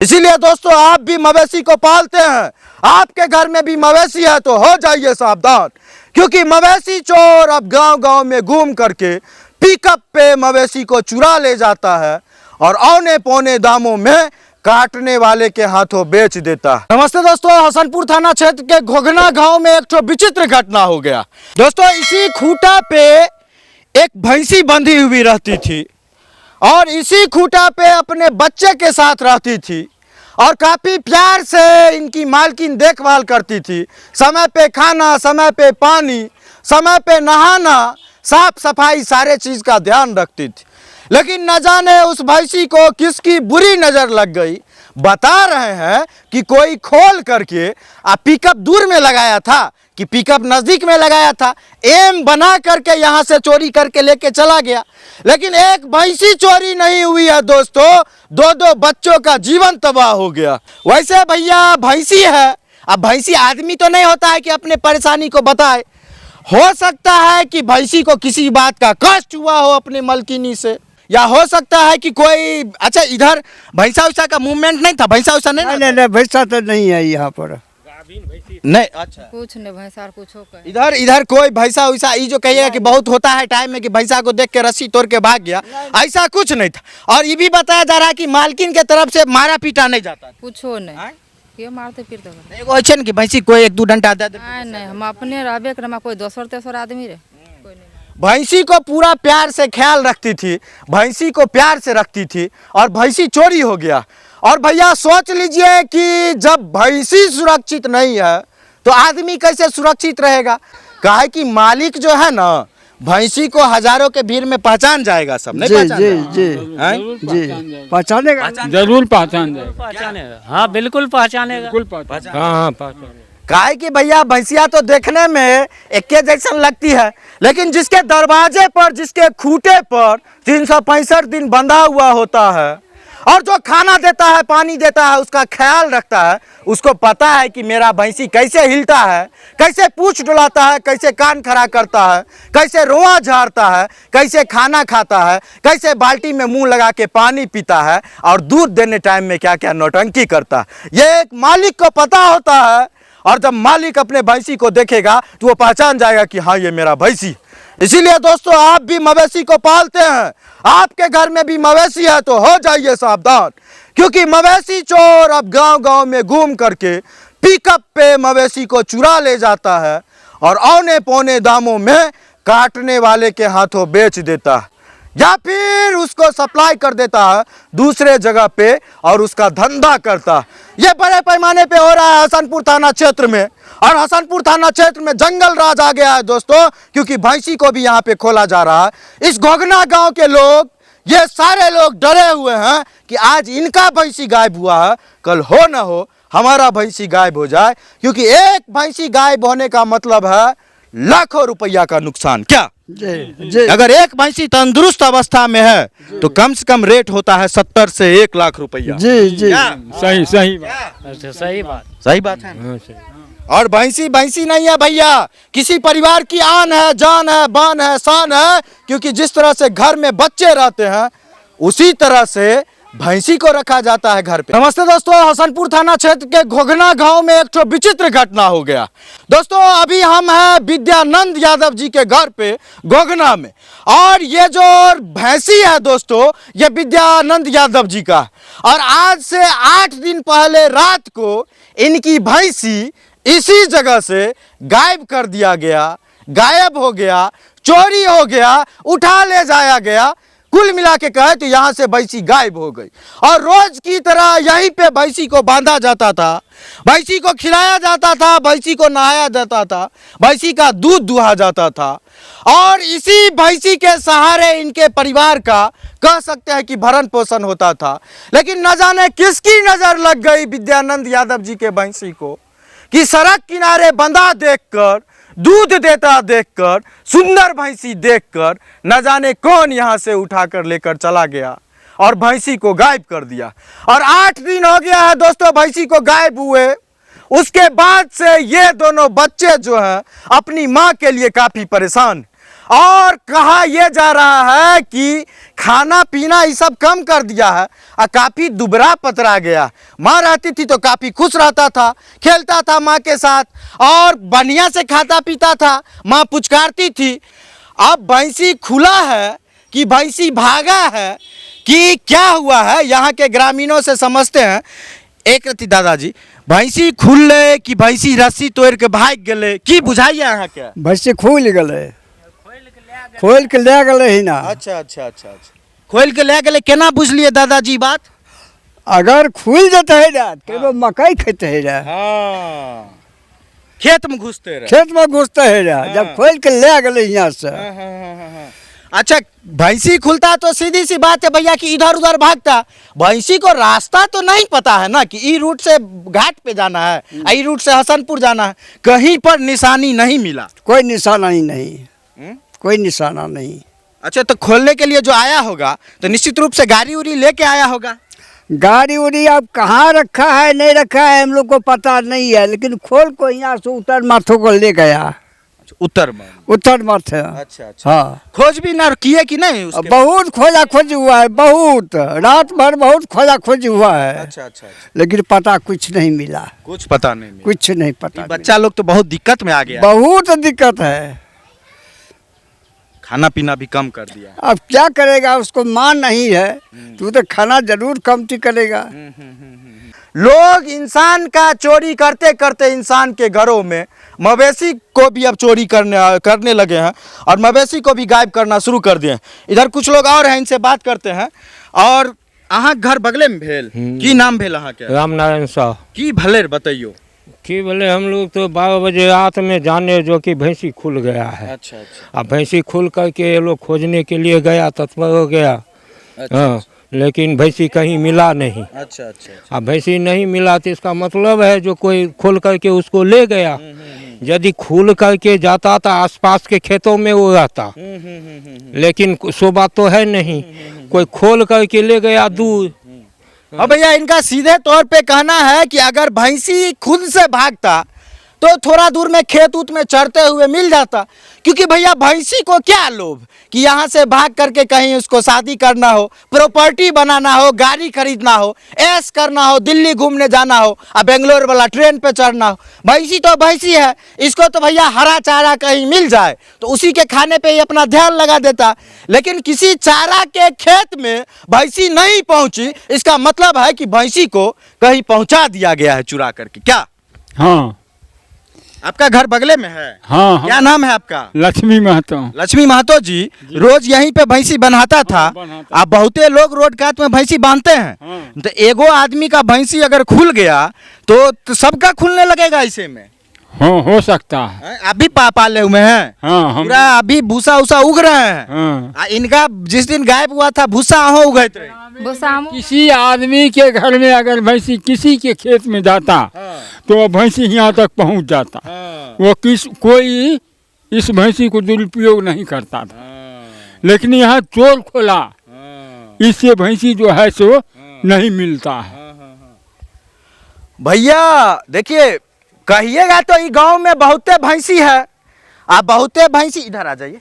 इसीलिए दोस्तों आप भी मवेशी को पालते हैं, आपके घर में भी मवेशी है तो हो जाइए सावधान, क्योंकि मवेशी चोर अब गांव-गांव में घूम करके पिकअप पे मवेशी को चुरा ले जाता है और औने पौने दामों में काटने वाले के हाथों बेच देता है। नमस्ते दोस्तों, हसनपुर थाना क्षेत्र के घोघना गांव में एक तो विचित्र घटना हो गया। दोस्तों इसी खूंटा पे एक भैंसी बंधी हुई रहती थी और इसी खूंटा पे अपने बच्चे के साथ रहती थी और काफ़ी प्यार से इनकी मालकिन देखभाल करती थी। समय पे खाना, समय पे पानी, समय पे नहाना, साफ सफाई सारे चीज़ का ध्यान रखती थी। लेकिन न जाने उस भैंसी को किसकी बुरी नज़र लग गई। बता रहे हैं कि कोई खोल करके पिकअप दूर में लगाया था कि पिकअप नज़दीक में लगाया था, एम बना करके यहाँ से चोरी करके लेके चला गया। लेकिन एक भैंसी चोरी नहीं हुई है दोस्तों, दो बच्चों का जीवन तबाह हो गया। वैसे भैया भैंसी है, अब भैंसी आदमी तो नहीं होता है कि अपने परेशानी को बताए। हो सकता है कि भैंसी को किसी बात का कष्ट हुआ हो अपने मलकिनी से, या हो सकता है कि कोई अच्छा इधर भैंसा वैसा का मूवमेंट नहीं था, भैंसा वैसा नहीं भैंसा तो नहीं है यहाँ पर, नहीं। अच्छा कुछ नहीं भैंसा कुछ हो कर इधर कोई भैंसा वैसा ये जो कहिएगा कि बहुत होता है टाइम में कि भैंसा को देख के रस्सी तोड़ के भाग गया, ऐसा कुछ नहीं था। और ये भी बताया जा रहा है कि मालकिन के तरफ से मारा पीटा नहीं जाता, कुछ हो नहीं के मारते फिरते एगो है कि भैंसी कोई एक दू डंडा दे दे। नहीं हम अपने रहबे कर कोई दोसर तेसर आदमी रे कोई नहीं। भैंसी को पूरा प्यार से ख्याल रखती थी, भैंसी को प्यार से रखती थी और भैंसी चोरी हो गया। और भैया सोच लीजिए कि जब भैंसी सुरक्षित नहीं है तो आदमी कैसे सुरक्षित रहेगा। काहे कि मालिक जो है ना भैंसी को हजारों के भीड़ में पहचान जाएगा, सब नहीं पहचानेगा, जरूर पहचानेगा। हाँ बिल्कुल पहचानेगा, हाँ काहे कि भैया भैंसिया तो देखने में एक जैसा लगती है, लेकिन जिसके दरवाजे पर, जिसके खूंटे पर 365 दिन बंधा हुआ होता है और जो खाना देता है, पानी देता है, उसका ख्याल रखता है, उसको पता है कि मेरा भैंसी कैसे हिलता है, कैसे पूंछ डुलाता है, कैसे कान खड़ा करता है, कैसे रोआ झाड़ता है, कैसे खाना खाता है, कैसे बाल्टी में मुंह लगा के पानी पीता है और दूध देने टाइम में क्या क्या नौटंकी करता है। ये एक मालिक को पता होता है और जब मालिक अपने भैंसी को देखेगा तो वो पहचान जाएगा कि हाँ ये मेरा भैंसी। इसीलिए दोस्तों आप भी मवेशी को पालते हैं, आपके घर में भी मवेशी है तो हो जाइए सावधान, क्योंकि मवेशी चोर अब गांव-गांव में घूम करके पिकअप पे मवेशी को चुरा ले जाता है और औने पौने दामों में काटने वाले के हाथों बेच देता है या फिर उसको सप्लाई कर देता है दूसरे जगह पे और उसका धंधा करता है। ये बड़े पैमाने पे हो रहा है हसनपुर थाना क्षेत्र में, और हसनपुर थाना क्षेत्र में जंगल राज आ गया है दोस्तों, क्योंकि भैंसी को भी यहाँ पे खोला जा रहा है। इस घोघना गांव के लोग, ये सारे लोग डरे हुए हैं कि आज इनका भैंसी गायब हुआ है, कल हो ना हो हमारा भैंसी गायब हो जाए, क्योंकि एक भैंसी गायब होने का मतलब है लाखों रुपया का नुकसान। क्या जी। अगर एक भैंसी तंदुरुस्त अवस्था में है तो कम से कम रेट होता है 70 से 1 लाख रुपया। जी जी सही बात, सही बात है। और भैंसी नहीं है भैया, किसी परिवार की आन है, जान है, बान है, शान है, क्योंकि जिस तरह से घर में बच्चे रहते हैं उसी तरह से भैंसी को रखा जाता है घर पे। नमस्ते दोस्तों, हसनपुर थाना क्षेत्र के घोघना गांव में एक तो विचित्र घटना हो गया। दोस्तों अभी हम हैं विद्यानंद यादव जी के घर पे घोघना में, और ये जो भैंसी है दोस्तों ये विद्यानंद यादव जी का, और आज से 8 दिन पहले रात को इनकी भैंसी इसी जगह से गायब कर दिया गया, गायब हो गया, चोरी हो गया, उठा ले जाया गया। कुल मिला के कहे तो यहाँ से भैंसी गायब हो गई, और रोज की तरह यहीं पे भैंसी को बांधा जाता था, भैंसी को खिलाया जाता था, भैंसी को नहाया जाता था, भैंसी का दूध दुहा जाता था, और इसी भैंसी के सहारे इनके परिवार का कह सकते हैं कि भरण पोषण होता था। लेकिन न जाने किसकी नज़र लग गई विद्यानंद यादव जी के भैंसी को कि सड़क किनारे बंधा देखकर, दूध देता देखकर, सुंदर भैंसी देखकर न जाने कौन यहाँ से उठाकर लेकर चला गया और भैंसी को गायब कर दिया। और 8 दिन हो गया है दोस्तों भैंसी को गायब हुए। उसके बाद से ये दोनों बच्चे जो हैं अपनी माँ के लिए काफ़ी परेशान, और कहा यह जा रहा है कि खाना पीना ये सब कम कर दिया है और काफ़ी दुबरा पतरा गया। माँ रहती थी तो काफ़ी खुश रहता था, खेलता था माँ के साथ और बढ़िया से खाता पीता था, माँ पुचकारती थी। अब भैंसी खुला है कि भैंसी भागा है कि क्या हुआ है, यहाँ के ग्रामीणों से समझते हैं। एक रति दादाजी, भैंसी खुलले कि भैंसी रस्सी तोड़ के भाग गए, की बुझाइए यहाँ के? भैंसी खुल गए, खोल के ले गए ही ना। अच्छा अच्छा अच्छा अच्छा, खोल के ले गए, केना बुझलिए दादाजी बात? अगर खुल जाते है ना तो वो मकई खेते है ना, हाँ, खेत में घुसते रहे। खेत में घुसते है ना, हाँ। जब खोल के ले गए यहाँ से। हाँ। अच्छा, भैंसी खुलता तो सीधी सी बात है भैया कि इधर उधर भागता। भैंसी को रास्ता तो नहीं पता है ना कि ई रूट से घाट पे जाना है, ई रूट से हसनपुर जाना है, कहीं पर निशानी नहीं मिला। कोई निशाना ही नहीं, कोई निशाना नहीं। अच्छा, तो खोलने के लिए जो आया होगा तो निश्चित रूप से गाड़ी उड़ी लेके आया होगा। गाड़ी उड़ी अब कहाँ रखा है नहीं रखा है हम लोग को पता नहीं है, लेकिन खोल को यहाँ से उत्तर माथों को ले गया। उत्तर में? उत्तर माथे। अच्छा अच्छा। हाँ, खोज भी ना किए कि नहीं उसके? बहुत खोजा खोज हुआ है, बहुत रात भर बहुत खोजा खोज हुआ है। अच्छा अच्छा अच्छा। लेकिन पता कुछ नहीं मिला, कुछ पता नहीं मिला। कुछ नहीं पता। बच्चा लोग तो बहुत दिक्कत में आ गया, बहुत दिक्कत है, खाना पीना भी कम कर दिया। अब क्या करेगा, उसको मान नहीं है तो खाना जरूर कमती करेगा। लोग इंसान का चोरी करते करते इंसान के घरों में मवेशी को भी अब चोरी करने लगे हैं और मवेशी को भी गायब करना शुरू कर दिए हैं। इधर कुछ लोग और हैं, इनसे बात करते हैं। और अहाँ घर बगले में भेल, की नाम भेल अहाँ के? राम नारायण शाह। की भले बताइयो। कि बोले हम लोग तो 12 बजे रात में जाने जो कि भैंसी खुल गया है। अच्छा अच्छा। अब भैंसी खुल करके ये लोग खोजने के लिए गया, तत्पर हो गया। हाँ, लेकिन भैंसी कहीं मिला नहीं। अच्छा अच्छा। अब भैंसी नहीं मिला तो इसका मतलब है जो कोई खोल करके उसको ले गया। यदि खुल करके जाता था आसपास के खेतों में वो रहता, लेकिन सो बात तो है नहीं, कोई खोल करके ले गया दूर। अब भैया इनका सीधे तौर पे कहना है कि अगर भैंसी खुद से भागता तो थोड़ा दूर में खेत उत में चरते हुए मिल जाता, क्योंकि भैया भैंसी को क्या लोभ कि यहाँ से भाग करके कहीं उसको शादी करना हो, प्रॉपर्टी बनाना हो, गाड़ी खरीदना हो, ऐश करना हो, दिल्ली घूमने जाना हो और बेंगलोर वाला ट्रेन पे चढ़ना हो। भैंसी तो भैंसी है, इसको तो भैया हरा चारा कहीं मिल जाए तो उसी के खाने पे ही अपना ध्यान लगा देता। लेकिन किसी चारा के खेत में भैंसी नहीं पहुंची, इसका मतलब है कि भैंसी को कहीं पहुंचा दिया गया है चुरा करके। क्या? हाँ आपका घर बगले में है? हाँ क्या नाम है आपका? लक्ष्मी महतो। लक्ष्मी महतो जी रोज यहीं पे भैंसी बन्हाता था। अब बहुते लोग रोड काट में भैंसी बांधते हैं, तो एगो आदमी का भैंसी अगर खुल गया तो सबका खुलने लगेगा ऐसे में। हाँ, हो सकता है। अभी पाले हुए हैं, हाँ हम। पूरा अभी भूसा उसा उग रहे हैं। हाँ। इनका जिस दिन गायब हुआ था भूसा अहों उगत रहे। किसी आदमी के घर में अगर भैंसी किसी के खेत में जाता तो वो भैंसी यहाँ तक पहुँच जाता। वो कोई इस भैंसी को दुरुपयोग नहीं करता था, लेकिन यहाँ चोर खोला, इससे भैंसी जो है सो नहीं मिलता है। भैया देखिए, कहिएगा तो ये गांव में बहुते भैंसी है, आप बहुते भैंसी इधर आ जाइए,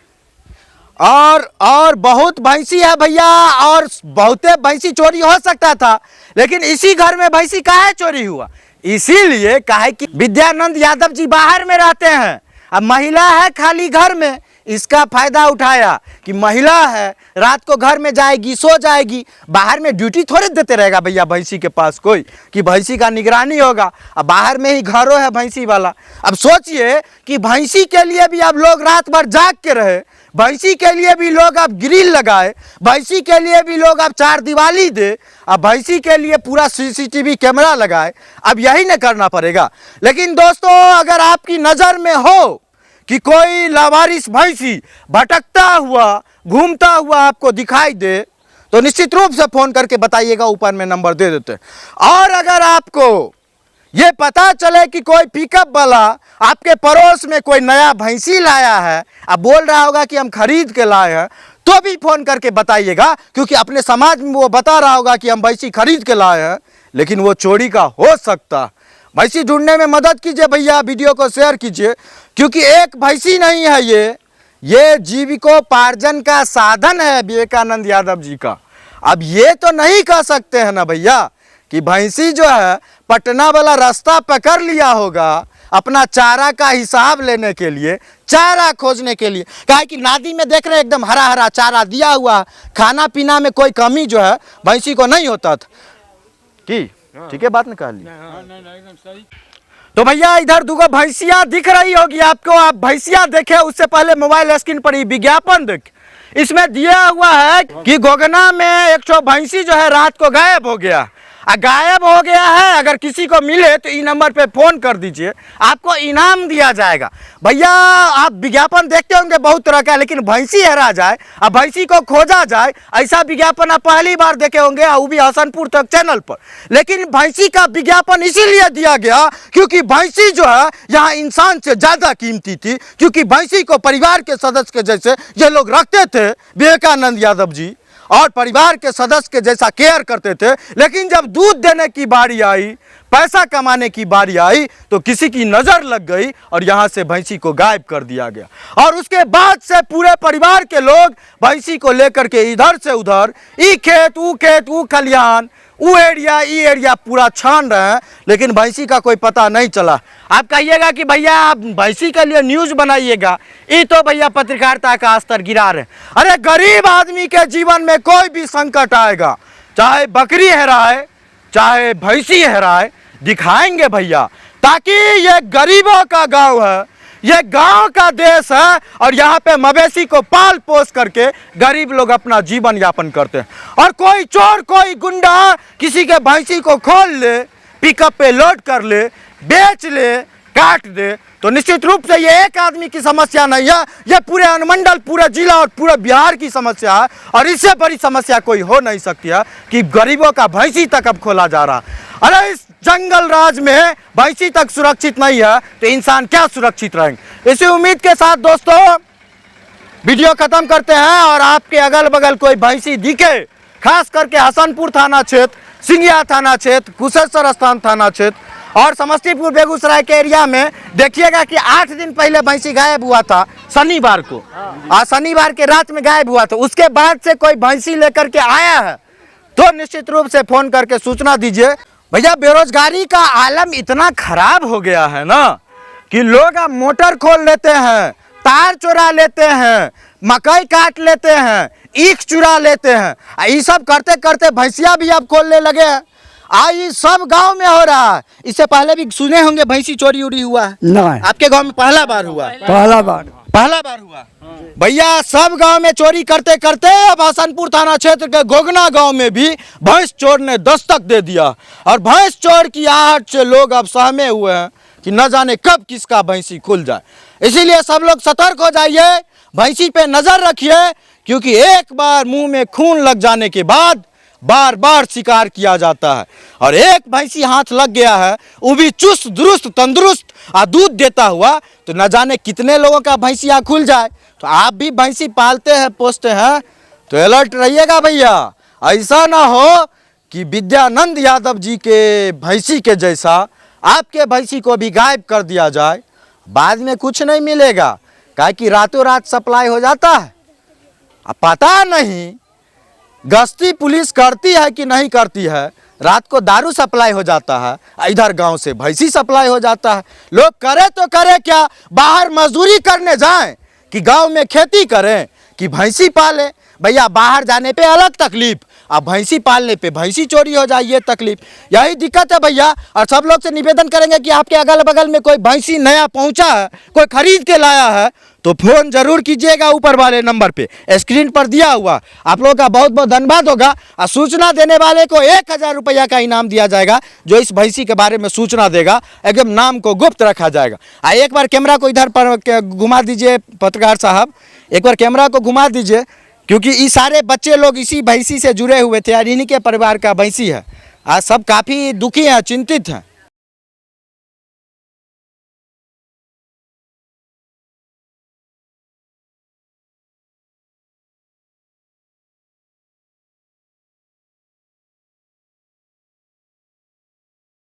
और बहुत भैंसी है भैया, और बहुते भैंसी चोरी हो सकता था, लेकिन इसी घर में भैंसी काहे चोरी हुआ? इसीलिए काहे कि विद्यानंद यादव जी बाहर में रहते हैं, अब महिला है खाली घर में, इसका फायदा उठाया कि महिला है रात को घर में जाएगी, सो जाएगी, बाहर में ड्यूटी थोड़े देते रहेगा भैया भैंसी के पास कोई कि भैंसी का निगरानी होगा। अब बाहर में ही घरों है भैंसी वाला। अब सोचिए कि भैंसी के लिए भी अब लोग रात भर जाग के रहे, भैंसी के लिए भी लोग अब ग्रिल लगाए, भैंसी के लिए भी लोग अब चार दीवारी दे, अब भैंसी के लिए पूरा CCTV कैमरा लगाए। अब यही न करना पड़ेगा। लेकिन दोस्तों, अगर आपकी नज़र में हो कि कोई लावारिस भैंसी भटकता हुआ घूमता हुआ आपको दिखाई दे तो निश्चित रूप से फ़ोन करके बताइएगा, ऊपर में नंबर दे देते हैं। और अगर आपको ये पता चले कि कोई पिकअप वाला आपके पड़ोस में कोई नया भैंसी लाया है, अब बोल रहा होगा कि हम खरीद के लाए हैं, तो भी फ़ोन करके बताइएगा, क्योंकि अपने समाज में वो बता रहा होगा कि हम भैंसी खरीद के लाए हैं, लेकिन वो चोरी का हो सकता। भैंसी ढूंढने में मदद कीजिए भैया, वीडियो को शेयर कीजिए, क्योंकि एक भैंसी नहीं है, ये ये जीविकोपार्जन का साधन है विवेकानंद यादव जी का। अब ये तो नहीं कह सकते हैं ना भैया कि भैंसी जो है पटना वाला रास्ता पकड़ लिया होगा अपना चारा का हिसाब लेने के लिए, चारा खोजने के लिए। काहे कि नादी में देख रहे हैं एकदम हरा हरा चारा दिया हुआ, खाना पीना में कोई कमी जो है भैंसी को नहीं होता था। की ठीक है बात निकाल ली। तो भैया इधर दुगो भैंसिया दिख रही होगी आपको, आप भैंसिया देखे उससे पहले मोबाइल स्क्रीन पर ही विज्ञापन देख, इसमें दिया हुआ है कि गोगना में 100 भैंसी जो है रात को गायब हो गया। गायब हो गया है, अगर किसी को मिले तो ई नंबर पे फ़ोन कर दीजिए, आपको इनाम दिया जाएगा। भैया आप विज्ञापन देखते होंगे बहुत तरह का, लेकिन भैंसी हेरा जाए, अब भैंसी को खोजा जाए, ऐसा विज्ञापन आप पहली बार देखे होंगे, वो भी हसनपुर तक चैनल पर। लेकिन भैंसी का विज्ञापन इसीलिए दिया गया क्योंकि भैंसी जो है यहाँ इंसान से ज़्यादा कीमती थी, क्योंकि भैंसी को परिवार के सदस्य के जैसे ये लोग रखते थे विवेकानंद यादव जी, और परिवार के सदस्य के जैसा केयर करते थे। लेकिन जब दूध देने की बारी आई, पैसा कमाने की बारी आई, तो किसी की नज़र लग गई और यहाँ से भैंसी को गायब कर दिया गया। और उसके बाद से पूरे परिवार के लोग भैंसी को लेकर के इधर से उधर, ई खेत ऊ खलिहान, वो एरिया ई एरिया पूरा छान रहे हैं, लेकिन भैंसी का कोई पता नहीं चला। आप कहिएगा कि भैया आप भैंसी के लिए न्यूज़ बनाइएगा, ये तो भैया पत्रकारिता का स्तर गिरा रहे। अरे गरीब आदमी के जीवन में कोई भी संकट आएगा, चाहे बकरी हेराए चाहे भैंसी हेराए, दिखाएंगे भैया, ताकि ये गरीबों का गांव है, ये गांव का देश है, और यहाँ पे मवेशी को पाल पोस करके गरीब लोग अपना जीवन यापन करते हैं। और कोई चोर कोई गुंडा किसी के भैंसी को खोल ले, पिकअप पे लोड कर ले, बेच ले, काट दे, तो निश्चित रूप से ये एक आदमी की समस्या नहीं है, ये पूरे अनुमंडल, पूरे जिला और पूरे बिहार की समस्या है। और इससे बड़ी समस्या कोई हो नहीं सकती है कि गरीबों का भैंसी तक अब खोला जा रहा। अरे इस जंगल राज में भैंसी तक सुरक्षित नहीं है तो इंसान क्या सुरक्षित रहेंगे। इसी उम्मीद के साथ दोस्तों वीडियो खत्म करते हैं। और आपके अगल बगल कोई भैंसी दिखे, खास करके हसनपुर थाना क्षेत्र, सिंघिया थाना क्षेत्र, कुशेश्वर स्थान थाना क्षेत्र और समस्तीपुर बेगूसराय के एरिया में, देखिएगा कि 8 दिन पहले भैंसी गायब हुआ था शनिवार को, और शनिवार के रात में गायब हुआ था। उसके बाद से कोई भैंसी लेकर के आया है तो निश्चित रूप से फ़ोन करके सूचना दीजिए। भैया बेरोजगारी का आलम इतना खराब हो गया है ना कि लोग अब मोटर खोल लेते हैं, तार चुरा लेते हैं, मकई काट लेते हैं, ईख चुरा लेते हैं। ये सब करते करते भैंसिया भी अब खोलने लगे हैं। ये सब गांव में हो रहा है। इससे पहले भी सुने होंगे भैंसी चोरी उरी हुआ है? नहीं, आपके गांव में पहला बार हुआ? पहला बार हुआ। भैया सब गांव में चोरी करते करते अब हसनपुर थाना क्षेत्र के गोगना गांव में भी भैंस चोर ने दस्तक दे दिया। और भैंस चोर की आहट से लोग अब सहमे हुए हैं कि न जाने कब किसका भैंसी खुल जाए। इसीलिए सब लोग सतर्क हो जाइए, भैंसी पे नजर रखिए, क्योंकि एक बार मुंह में खून लग जाने के बाद बार बार शिकार किया जाता है। और एक भैंसी हाथ लग गया है, वो भी चुस्त दुरुस्त तंदुरुस्त और दूध देता हुआ, तो न जाने कितने लोगों का भैंसिया खुल जाए। तो आप भी भैंसी पालते हैं, पोसते हैं, तो अलर्ट रहिएगा भैया। ऐसा ना हो कि विद्यानंद यादव जी के भैंसी के जैसा आपके भैंसी को भी गायब कर दिया जाए, बाद में कुछ नहीं मिलेगा। काहे कि रातों रात सप्लाई हो जाता है। अब पता नहीं गश्ती पुलिस करती है कि नहीं करती है, रात को दारू सप्लाई हो जाता है, इधर गांव से भैंसी सप्लाई हो जाता है। लोग करे तो करे क्या, बाहर मजदूरी करने जाएं कि गांव में खेती करें कि भैंसी पालें। भैया बाहर जाने पे अलग तकलीफ, अब भैंसी पालने पे भैंसी चोरी हो जाए, ये तकलीफ, यही दिक्कत है भैया। और सब लोग से निवेदन करेंगे कि आपके अगल बगल में कोई भैंसी नया पहुंचा है, कोई खरीद के लाया है, तो फ़ोन जरूर कीजिएगा ऊपर वाले नंबर पे, स्क्रीन पर दिया हुआ। आप लोगों का बहुत बहुत धन्यवाद होगा। और सूचना देने वाले को 1000 रुपया का इनाम दिया जाएगा, जो इस भैंसी के बारे में सूचना देगा। एकदम नाम को गुप्त रखा जाएगा। एक बार कैमरा को इधर पर घुमा दीजिए पत्रकार साहब, एक बार कैमरा को घुमा दीजिए, क्योंकि ये सारे बच्चे लोग इसी भैंसी से जुड़े हुए थे और इन्हीं के परिवार का भैंसी है। आज सब काफ़ी दुखी हैं, चिंतित हैं।